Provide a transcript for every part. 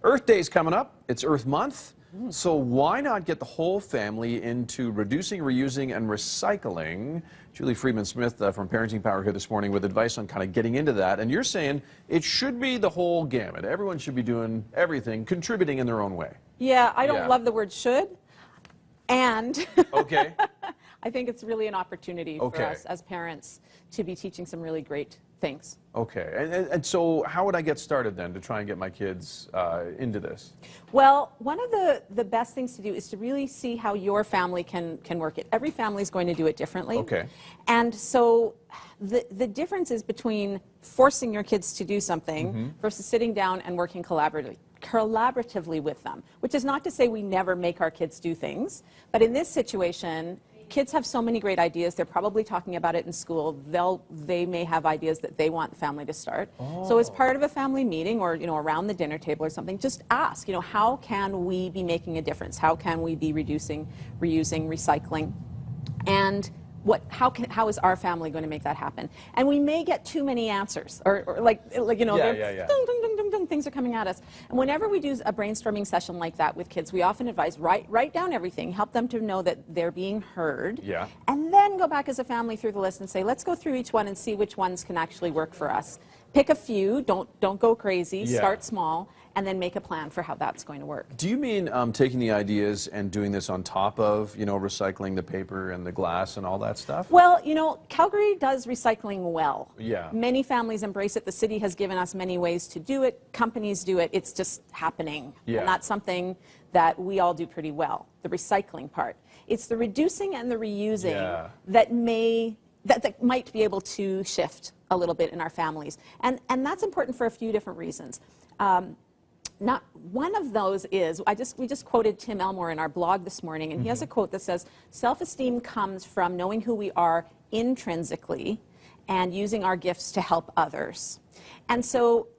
Earth Day's coming up. It's Earth Month. So why not get the whole family into reducing, reusing, and recycling? Julie Freedman Smith from Parenting Power here this morning with advice on kind of getting into that. And you're saying it should be the whole gamut. Everyone should be doing everything, contributing in their own way. Yeah, I don't love the word should. And Okay. I think it's really an opportunity for us as parents to be teaching some really great things. Okay. And so how would I get started then to try and get my kids into this? Well, one of the best things to do is to really see how your family can work it. Every family is going to do it differently. Okay. And so the difference is between forcing your kids to do something versus sitting down and working collaboratively with them, which is not to say we never make our kids do things, but in this situation, kids have so many great ideas. They're probably talking about it in school. They may have ideas that they want the family to start. So as part of a family meeting or, around the dinner table or something, just ask, how can we be making a difference? How can we be reducing, reusing, recycling? And how is our family going to make that happen? And we may get too many answers, or things are coming at us. And whenever we do a brainstorming session like that with kids, we often advise write down everything, help them to know that they're being heard, and then go back as a family through the list and say, let's go through each one and see which ones can actually work for us. Pick a few, don't go crazy, start small, and then make a plan for how that's going to work. Do you mean taking the ideas and doing this on top of, recycling the paper and the glass and all that stuff? Well, Calgary does recycling well. Yeah. Many families embrace it. The city has given us many ways to do it. Companies do it. It's just happening. Yeah. And that's something that we all do pretty well, the recycling part. It's the reducing and the reusing that might be able to shift a little bit in our families. And that's important for a few different reasons. Not one of those is, we just quoted Tim Elmore in our blog this morning, and he has a quote that says, self-esteem comes from knowing who we are intrinsically and using our gifts to help others. And so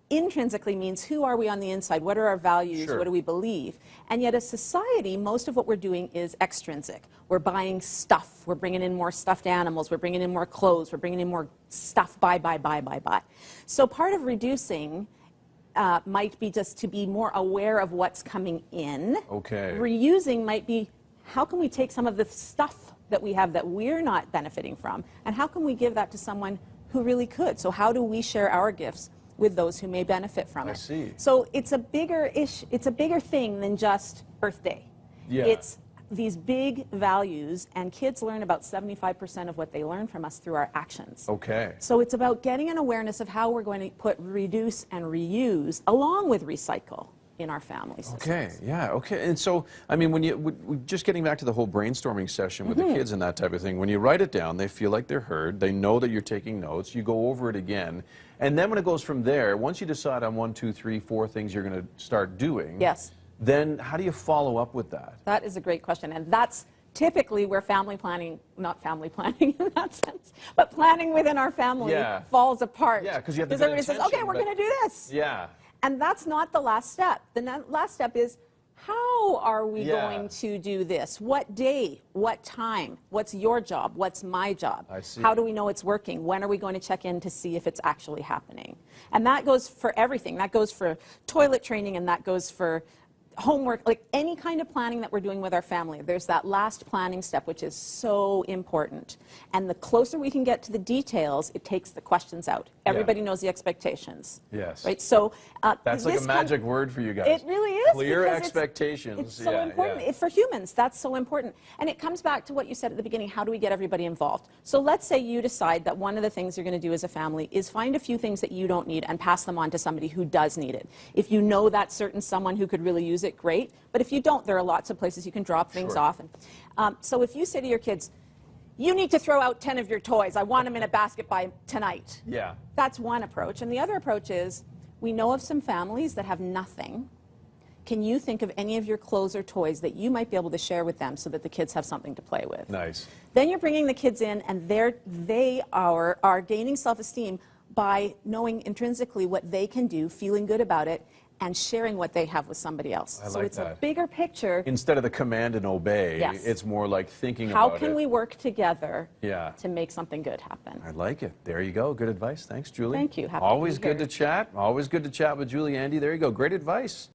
intrinsically means who are we on the inside? What are our values? What do we believe? And yet as society, most of what we're doing is extrinsic. We're buying stuff. We're bringing in more stuffed animals. We're bringing in more clothes. We're bringing in more stuff. Buy. So part of reducing might be just to be more aware of what's coming in. Okay. Reusing might be, how can we take some of the stuff that we have that we're not benefiting from, and how can we give that to someone who really could? So how do we share our gifts with those who may benefit from it? I see. So it's a bigger thing than just Earth Day. Yeah. It's these big values, and kids learn about 75% of what they learn from us through our actions. Okay. So it's about getting an awareness of how we're going to put reduce and reuse along with recycle in our family systems. Okay, yeah, okay. And so, I mean, just getting back to the whole brainstorming session with the kids and that type of thing, when you write it down, they feel like they're heard, they know that you're taking notes, you go over it again, and then when it goes from there, once you decide on 1, 2, 3, 4 things you're going to start doing, then how do you follow up with that? That is a great question, and that's typically where family planning, not family planning in that sense, but planning within our family falls apart. Yeah, because you have to everybody says, okay, we're going to do this. Yeah. And that's not the last step. The last step is, how are we going to do this? What day? What time? What's your job? What's my job? I see. How do we know it's working? When are we going to check in to see if it's actually happening? And that goes for everything. That goes for toilet training, and that goes for homework, like any kind of planning that we're doing with our family. There's that last planning step, which is so important. And the closer we can get to the details, it takes the questions out. Everybody knows the expectations. Yes. Right? So that's like a magic word for you guys. It really is. Clear expectations. It's so important. For humans, that's so important. And it comes back to what you said at the beginning, how do we get everybody involved? So let's say you decide that one of the things you're going to do as a family is find a few things that you don't need and pass them on to somebody who does need it. If you know that certain someone who could really use it, great. But if you don't, there are lots of places you can drop things off. And, so if you say to your kids, you need to throw out 10 of your toys. I want them in a basket by tonight. Yeah. That's one approach. And the other approach is, we know of some families that have nothing. Can you think of any of your clothes or toys that you might be able to share with them so that the kids have something to play with? Nice. Then you're bringing the kids in, and they are gaining self-esteem by knowing intrinsically what they can do, feeling good about it, and sharing what they have with somebody else. I so like it's that. a bigger picture. Instead of the command and obey, it's more like thinking how about it. How can we work together to make something good happen? I like it. There you go. Good advice. Thanks, Julie. Thank you. Happy Always to be here. good to chat. Always good to chat with Julie, Andy. There you go. Great advice.